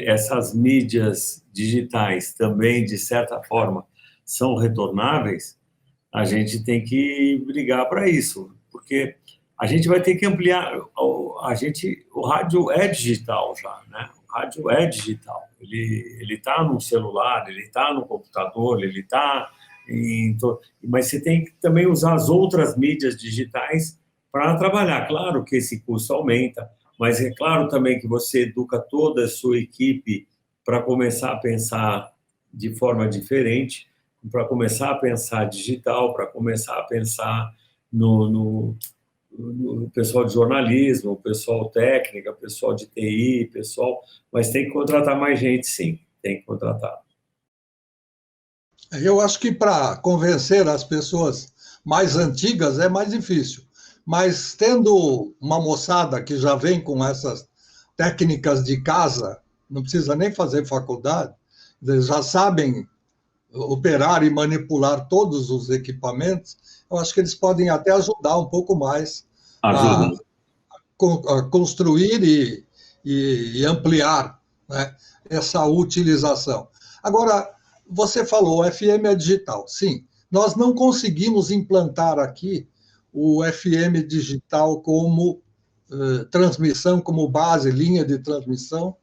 essas mídias digitais também, de certa forma, são retornáveis, a gente tem que brigar para isso, porque a gente vai ter que ampliar, o rádio é digital já, né? O rádio é digital, ele está no celular, ele está no computador, ele está mas você tem que também usar as outras mídias digitais para trabalhar. Claro que esse custo aumenta, mas é claro também que você educa toda a sua equipe para começar a pensar de forma diferente, para começar a pensar digital, para começar a pensar no pessoal de jornalismo, pessoal técnica, pessoal de TI, mas tem que contratar mais gente, sim, tem que contratar. Eu acho que para convencer as pessoas mais antigas é mais difícil, mas tendo uma moçada que já vem com essas técnicas de casa, não precisa nem fazer faculdade, eles já sabem operar e manipular todos os equipamentos, eu acho que eles podem até ajudar um pouco mais a, Ajuda. a construir e ampliar, né, essa utilização. Agora, você falou, o FM é digital. Sim, nós não conseguimos implantar aqui o FM digital como transmissão, como base, linha de transmissão,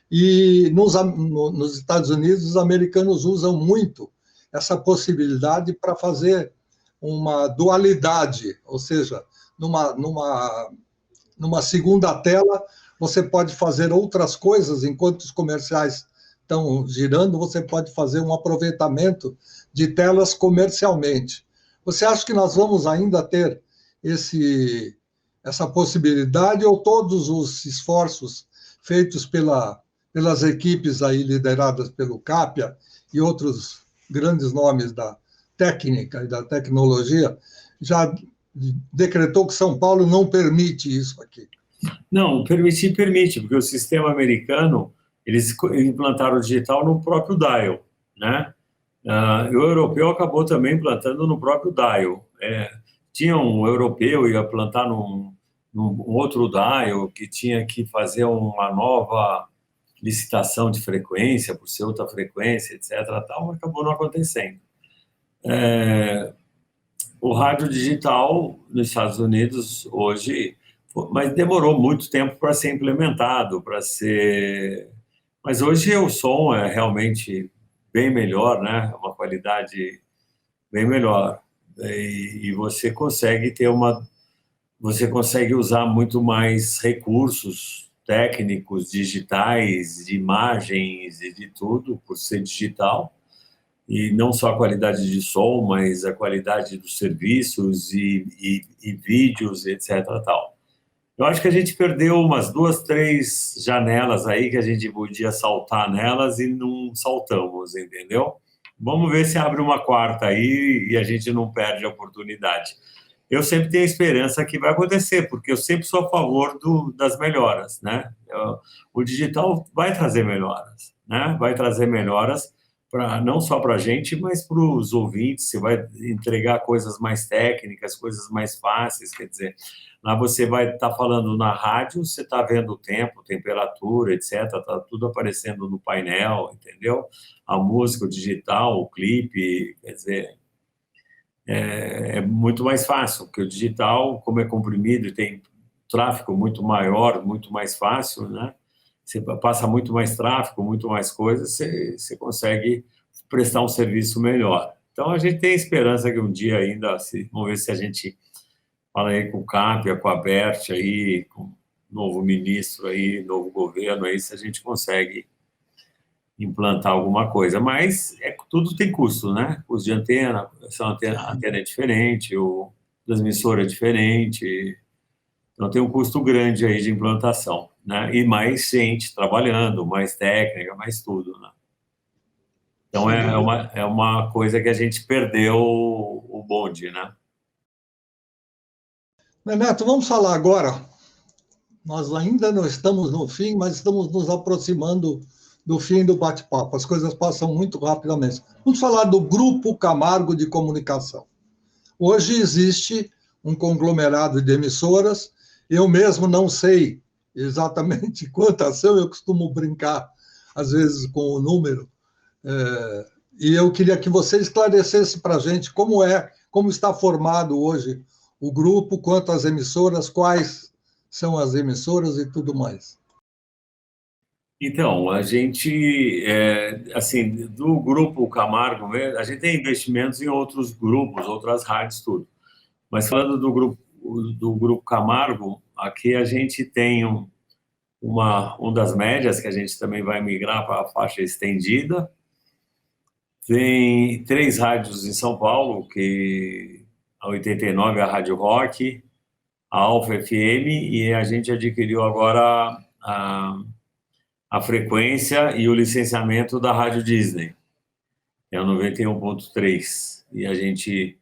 e nos Estados Unidos, os americanos usam muito essa possibilidade para fazer uma dualidade, ou seja, numa segunda tela, você pode fazer outras coisas, enquanto os comerciais estão girando, você pode fazer um aproveitamento de telas comercialmente. Você acha que nós vamos ainda ter essa possibilidade, ou todos os esforços feitos pelas equipes aí lideradas pelo Capia e outros grandes nomes da técnica e da tecnologia já decretou que São Paulo não permite isso aqui? Não, permite, porque o sistema americano, eles implantaram o digital no próprio dial, né? O europeu acabou também implantando no próprio dial. Tinha um europeu ia plantar num outro dial que tinha que fazer uma nova licitação de frequência, por ser outra frequência, etc. Tal, acabou não acontecendo. O rádio digital nos Estados Unidos hoje, mas demorou muito tempo para ser implementado, Mas hoje o som é realmente bem melhor, né? Uma qualidade bem melhor. E você consegue usar muito mais recursos técnicos, digitais, de imagens e de tudo, por ser digital. E não só a qualidade de som, mas a qualidade dos serviços e vídeos, etc. Tal. Eu acho que a gente perdeu umas 2, 3 janelas aí que a gente podia saltar nelas e não saltamos, entendeu? Vamos ver se abre uma quarta aí e a gente não perde a oportunidade. Eu sempre tenho a esperança que vai acontecer, porque eu sempre sou a favor das melhoras, né? O digital vai trazer melhoras, né? Vai trazer melhoras não só para a gente, mas para os ouvintes. Você vai entregar coisas mais técnicas, coisas mais fáceis, quer dizer, lá você vai estar falando na rádio, você está vendo o tempo, temperatura, etc. Está tudo aparecendo no painel, entendeu? A música, o digital, o clipe, quer dizer, é muito mais fácil, porque o digital, como é comprimido e tem tráfego muito maior, muito mais fácil, né? Você passa muito mais tráfego, muito mais coisas, você consegue prestar um serviço melhor. Então, a gente tem esperança que um dia ainda, vamos ver se a gente fala aí com o Capia, com a Bert aí, com o novo ministro aí, novo governo aí, se a gente consegue implantar alguma coisa, mas tudo tem custo, né? Custo de antena, a antena é diferente, o transmissor é diferente, então tem um custo grande aí de implantação, né? E mais gente trabalhando, mais técnica, mais tudo, né? Então é uma coisa que a gente perdeu o bonde, né? Neto, vamos falar agora. Nós ainda não estamos no fim, mas estamos nos aproximando do fim do bate-papo. As coisas passam muito rapidamente. Vamos falar do Grupo Camargo de Comunicação. Hoje existe um conglomerado de emissoras. Eu mesmo não sei exatamente quantas são, eu costumo brincar, às vezes, com o número. E eu queria que você esclarecesse para a gente como está formado hoje o grupo, quantas emissoras, quais são as emissoras e tudo mais. Então, a gente, assim, do Grupo Camargo, a gente tem investimentos em outros grupos, outras rádios, tudo. Mas falando do grupo Camargo, aqui a gente tem uma das médias, que a gente também vai migrar para a faixa estendida. Tem 3 rádios em São Paulo, que a 89 é a Rádio Rock, a Alfa FM, e a gente adquiriu agora a frequência e o licenciamento da Rádio Disney, que é o 91.3. E a gente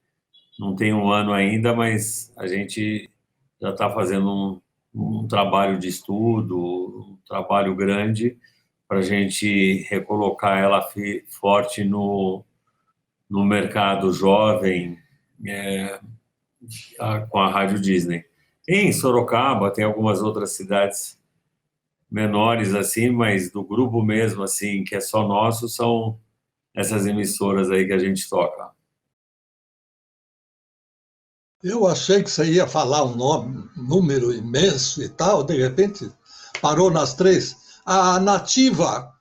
não tem um ano ainda, mas a gente já está fazendo um trabalho de estudo, um trabalho grande, para a gente recolocar ela forte no mercado jovem, com a Rádio Disney. Tem Sorocaba, tem algumas outras cidades menores, assim, mas do grupo mesmo, assim, que é só nosso, são essas emissoras aí que a gente toca. Eu achei que você ia falar um número imenso e tal, de repente parou nas 3. A Nativa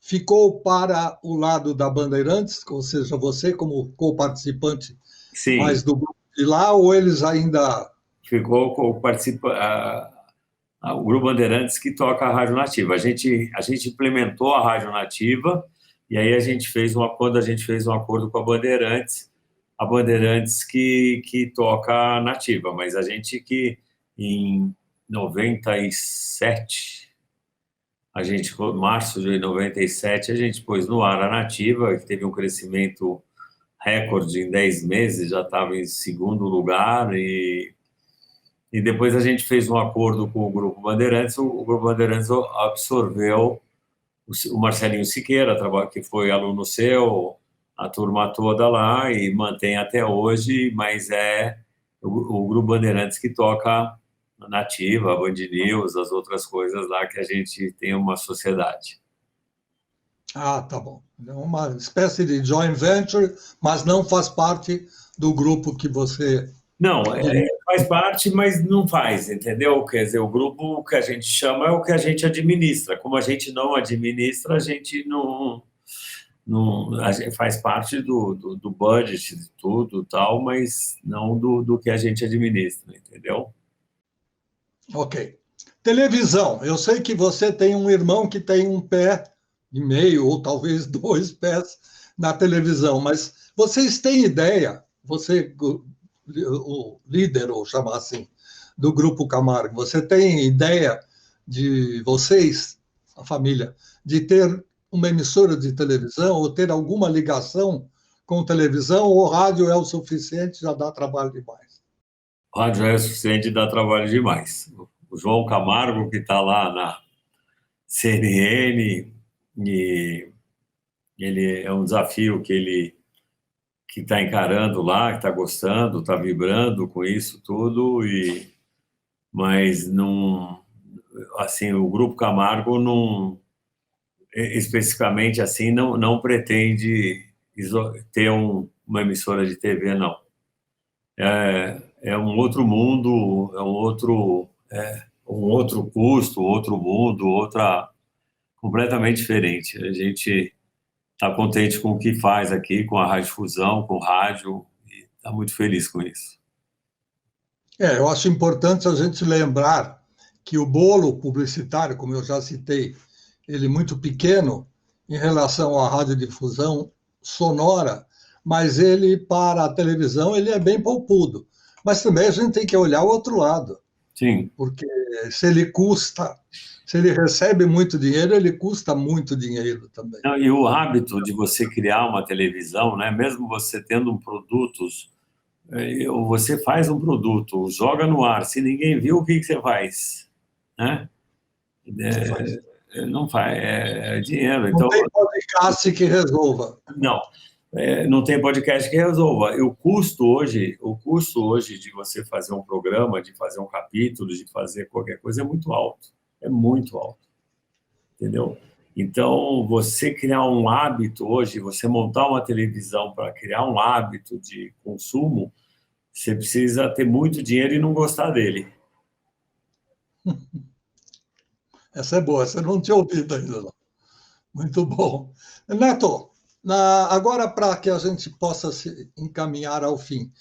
ficou para o lado da Bandeirantes, ou seja, você como co-participante mais do grupo de lá, ou eles ainda... Ficou o Grupo Bandeirantes que toca a Rádio Nativa. A gente implementou a Rádio Nativa e aí quando a gente fez um acordo com a Bandeirantes que toca a Nativa, mas a gente que em 97, março de 97, a gente pôs no ar a Nativa, que teve um crescimento recorde em 10 meses, já estava em segundo lugar, e depois a gente fez um acordo com o Grupo Bandeirantes. O Grupo Bandeirantes absorveu o Marcelinho Siqueira, que foi aluno seu, a turma toda lá, e mantém até hoje, mas é o Grupo Bandeirantes que toca Nativa, Band News, as outras coisas lá que a gente tem uma sociedade. Ah, tá bom. É uma espécie de joint venture, mas não faz parte do grupo que você... Não, faz parte, mas não faz, entendeu? Quer dizer, o grupo que a gente chama é o que a gente administra. Como a gente não administra, a gente não a gente faz parte do budget, de tudo tal, mas não do que a gente administra, entendeu? Ok. Televisão. Eu sei que você tem um irmão que tem um pé e meio, ou talvez 2 pés na televisão, mas vocês têm ideia, você, o líder, ou chamar assim, do Grupo Camargo, você tem ideia de vocês, a família, de ter uma emissora de televisão ou ter alguma ligação com televisão, ou rádio é o suficiente, já dá trabalho demais? Rádio é o suficiente, dá trabalho demais. O João Camargo, que está lá na CNN, e ele é um desafio que ele está encarando lá, que está gostando, está vibrando com isso tudo, mas não, assim, o Grupo Camargo não, especificamente assim, não pretende ter uma emissora de TV, não. É um outro mundo, um outro custo, outro mundo, completamente diferente. A gente está contente com o que faz aqui, com a Rádio Fusão, com o rádio, e está muito feliz com isso. Eu acho importante a gente lembrar que o bolo publicitário, como eu já citei, ele é muito pequeno em relação à radiodifusão sonora, mas ele, para a televisão, ele é bem poupudo. Mas também a gente tem que olhar o outro lado. Sim. Porque se ele recebe muito dinheiro, ele custa muito dinheiro também. E o hábito de você criar uma televisão, né, mesmo você tendo produtos Você faz um produto, joga no ar, se ninguém viu, o que você faz? Né? Não faz, é dinheiro. Não Então, tem podcast que resolva. não, não tem podcast que resolva. E o custo hoje de você fazer um programa, de fazer um capítulo, de fazer qualquer coisa é muito alto. É muito alto, entendeu? Então, você criar um hábito hoje, você montar uma televisão para criar um hábito de consumo, você precisa ter muito dinheiro e não gostar dele. Essa é boa, essa eu não tinha ouvido ainda. Não. Muito bom. Neto, agora para que a gente possa se encaminhar ao fim,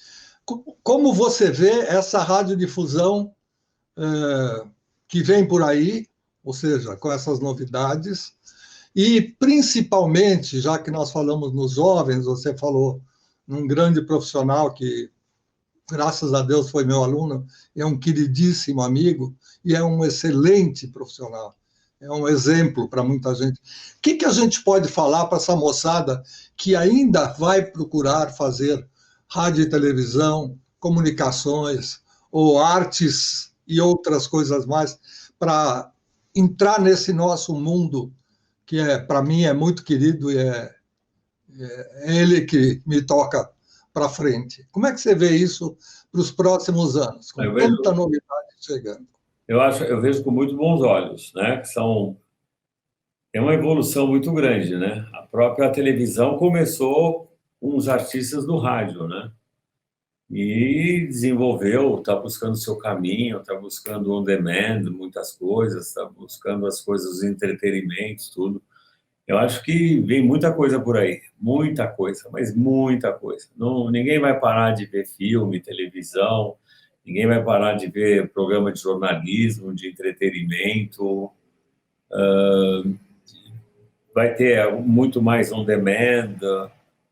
como você vê essa radiodifusão que vem por aí, ou seja, com essas novidades, e principalmente, já que nós falamos nos jovens, você falou num grande profissional que, graças a Deus, foi meu aluno, é um queridíssimo amigo e é um excelente profissional. É um exemplo para muita gente. O que a gente pode falar para essa moçada que ainda vai procurar fazer rádio e televisão, comunicações ou artes e outras coisas mais para entrar nesse nosso mundo que para mim é muito querido e é ele que me toca para frente. Como é que você vê isso para os próximos anos, com tanta novidade chegando? Eu vejo com muito bons olhos, né? É uma evolução muito grande, né? A própria televisão começou com os artistas do rádio, né? E desenvolveu, está buscando seu caminho, está buscando on demand, muitas coisas, está buscando as coisas, os entretenimentos, tudo. Eu acho que vem muita coisa por aí, muita coisa, mas muita coisa. Não, ninguém vai parar de ver filme, televisão, ninguém vai parar de ver programa de jornalismo, de entretenimento. Vai ter muito mais on demand,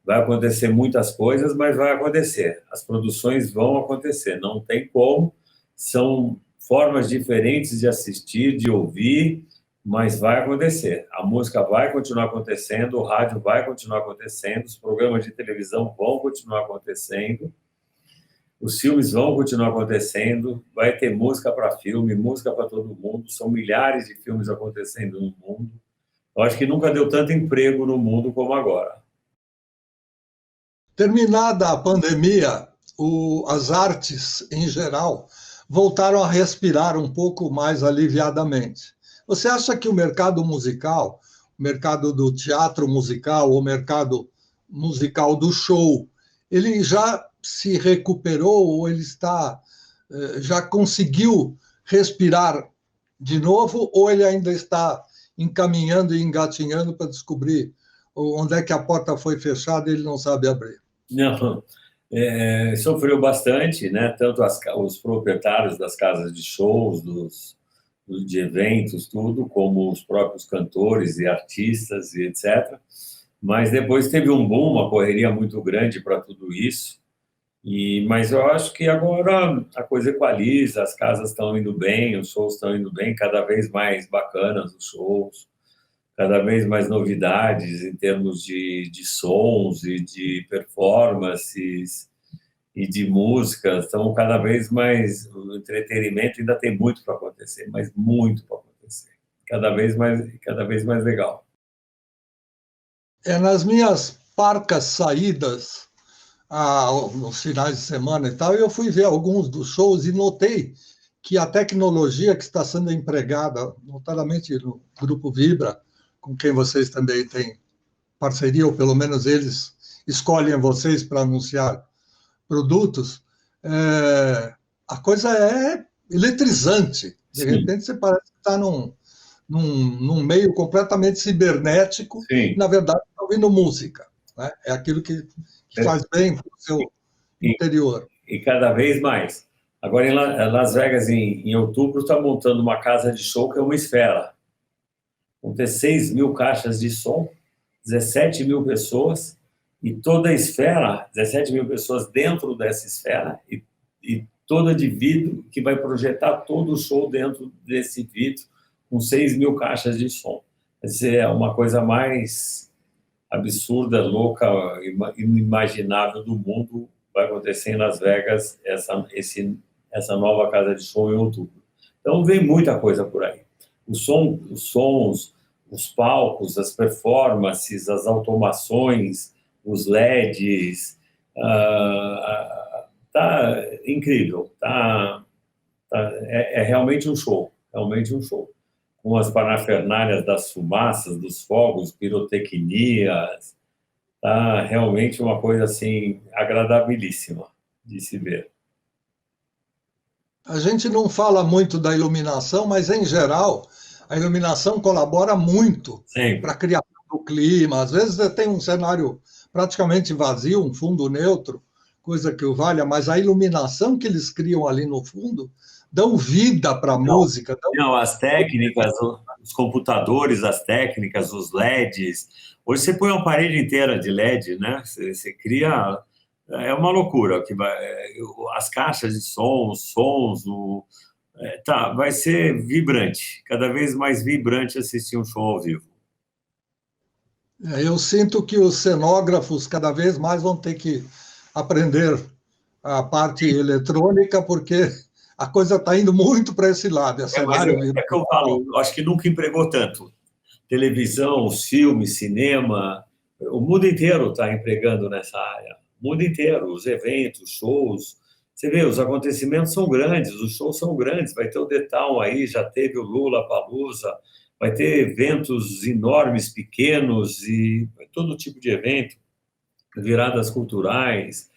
vai acontecer muitas coisas, mas vai acontecer. As produções vão acontecer, não tem como. São formas diferentes de assistir, de ouvir, mas vai acontecer. A música vai continuar acontecendo, o rádio vai continuar acontecendo, os programas de televisão vão continuar acontecendo, os filmes vão continuar acontecendo, vai ter música para filme, música para todo mundo, são milhares de filmes acontecendo no mundo. Eu acho que nunca deu tanto emprego no mundo como agora. Terminada a pandemia, as artes, em geral, voltaram a respirar um pouco mais aliviadamente. Você acha que o mercado musical, o mercado do teatro musical, o mercado musical do show, ele já se recuperou ou ele já conseguiu respirar de novo ou ele ainda está encaminhando e engatinhando para descobrir onde é que a porta foi fechada e ele não sabe abrir? Não, sofreu bastante, né? Tanto os proprietários das casas de shows, de eventos, tudo, como os próprios cantores e artistas e etc. Mas depois teve um boom, uma correria muito grande para tudo isso. Mas eu acho que agora a coisa equaliza, as casas estão indo bem, os shows estão indo bem, cada vez mais bacanas os shows, cada vez mais novidades em termos de sons e de performances e de músicas. Então, cada vez mais o entretenimento ainda tem muito para acontecer, mas muito para acontecer. Cada vez mais legal. Nas minhas parcas saídas nos finais de semana e tal, eu fui ver alguns dos shows e notei que a tecnologia que está sendo empregada, notadamente no Grupo Vibra, com quem vocês também têm parceria, ou pelo menos eles escolhem vocês para anunciar produtos, a coisa é eletrizante. De Sim. repente você parece que está num meio completamente cibernético, Sim. na verdade está ouvindo música. Né? É aquilo que faz bem para o seu interior. E cada vez mais. Agora, em Las Vegas, em outubro, está montando uma casa de show que é uma esfera. Vão ter 6 mil caixas de som, 17 mil pessoas, e toda a esfera, 17 mil pessoas dentro dessa esfera, e toda de vidro, que vai projetar todo o show dentro desse vidro, com 6 mil caixas de som. Quer dizer, é uma coisa mais absurda, louca, inimaginável do mundo, vai acontecer em Las Vegas essa nova casa de som em outubro. Então, vem muita coisa por aí. Os sons, os palcos, as performances, as automações, os LEDs, tá incrível, é realmente um show, com as parafernálias das fumaças, dos fogos, pirotecnias, tá realmente uma coisa assim agradabilíssima de se ver. A gente não fala muito da iluminação, mas, em geral, a iluminação colabora muito para a criação do clima. Às vezes tem um cenário praticamente vazio, um fundo neutro, coisa que o valha, mas a iluminação que eles criam ali no fundo dão vida para a música. Não, as técnicas, os computadores, as técnicas, os LEDs. Hoje você põe uma parede inteira de LED, né? Você cria... É uma loucura. As caixas de som, os sons... vai ser vibrante. Cada vez mais vibrante assistir um show ao vivo. Eu sinto que os cenógrafos cada vez mais vão ter que aprender a parte eletrônica, porque a coisa está indo muito para esse lado. É que eu falo, acho que nunca empregou tanto. Televisão, os filmes, cinema, o mundo inteiro está empregando nessa área. O mundo inteiro, os eventos, shows. Você vê, os acontecimentos são grandes, os shows são grandes. Vai ter o The Town aí, já teve o Lollapalooza, vai ter eventos enormes, pequenos, e todo tipo de evento, viradas culturais,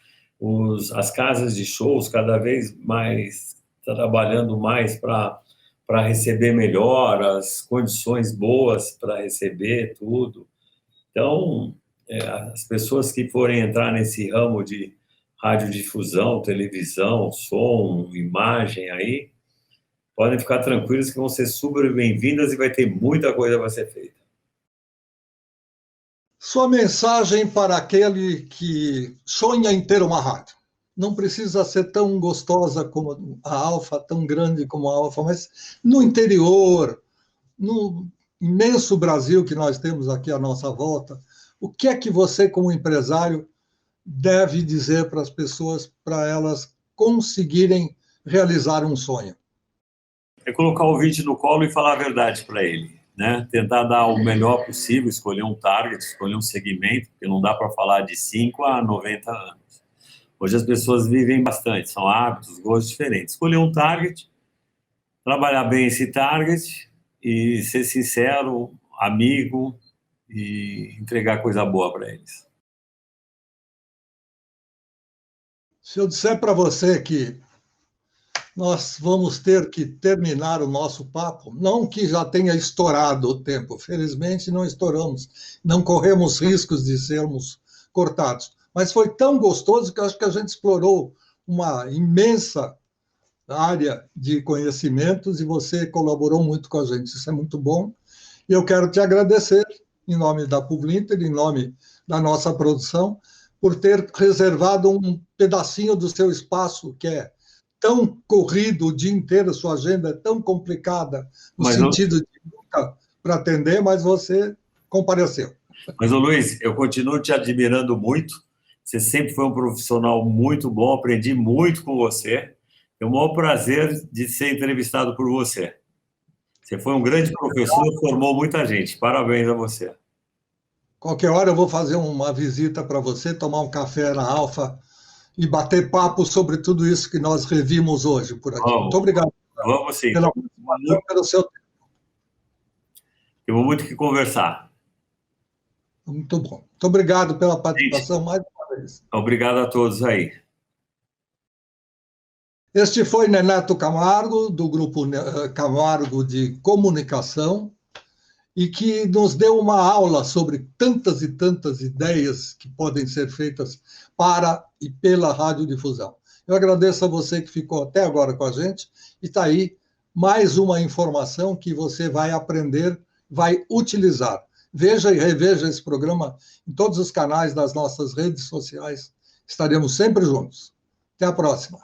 as casas de shows cada vez mais trabalhando mais para receber melhor, as condições boas para receber tudo. Então, as pessoas que forem entrar nesse ramo de radiodifusão, televisão, som, imagem aí, podem ficar tranquilos que vão ser super bem-vindas e vai ter muita coisa para ser feita. Sua mensagem para aquele que sonha em ter uma rádio. Não precisa ser tão gostosa como a Alfa, tão grande como a Alfa, mas no interior, no imenso Brasil que nós temos aqui à nossa volta, o que é que você, como empresário, deve dizer para as pessoas, para elas conseguirem realizar um sonho? É colocar o ouvinte no colo e falar a verdade para ele, né? Tentar dar o melhor possível, escolher um target, escolher um segmento, porque não dá para falar de 5 a 90 anos. Hoje as pessoas vivem bastante, são hábitos, gostos diferentes. Escolher um target, trabalhar bem esse target e ser sincero, amigo e entregar coisa boa para eles. Se eu disser para você que nós vamos ter que terminar o nosso papo, não que já tenha estourado o tempo, felizmente não estouramos, não corremos riscos de sermos cortados, mas foi tão gostoso que eu acho que a gente explorou uma imensa área de conhecimentos e você colaborou muito com a gente, isso é muito bom. E eu quero te agradecer, em nome da Publinter, em nome da nossa produção, por ter reservado um pedacinho do seu espaço, que é tão corrido o dia inteiro, sua agenda é tão complicada, no sentido de nunca para atender, mas você compareceu. Mas, ô Luiz, eu continuo te admirando muito, você sempre foi um profissional muito bom, aprendi muito com você, é o maior prazer de ser entrevistado por você. Você foi um grande professor, formou muita gente, parabéns a você. Qualquer hora eu vou fazer uma visita para você, tomar um café na Alfa e bater papo sobre tudo isso que nós revimos hoje por aqui. Vamos, muito obrigado. Vamos sim. Pelo seu tempo. Temos muito que conversar. Muito bom. Muito obrigado pela participação mais uma vez. Obrigado a todos aí. Este foi Neneto Camargo, do Grupo Camargo de Comunicação, e que nos deu uma aula sobre tantas e tantas ideias que podem ser feitas para e pela radiodifusão. Eu agradeço a você que ficou até agora com a gente, e está aí mais uma informação que você vai aprender, vai utilizar. Veja e reveja esse programa em todos os canais das nossas redes sociais. Estaremos sempre juntos. Até a próxima.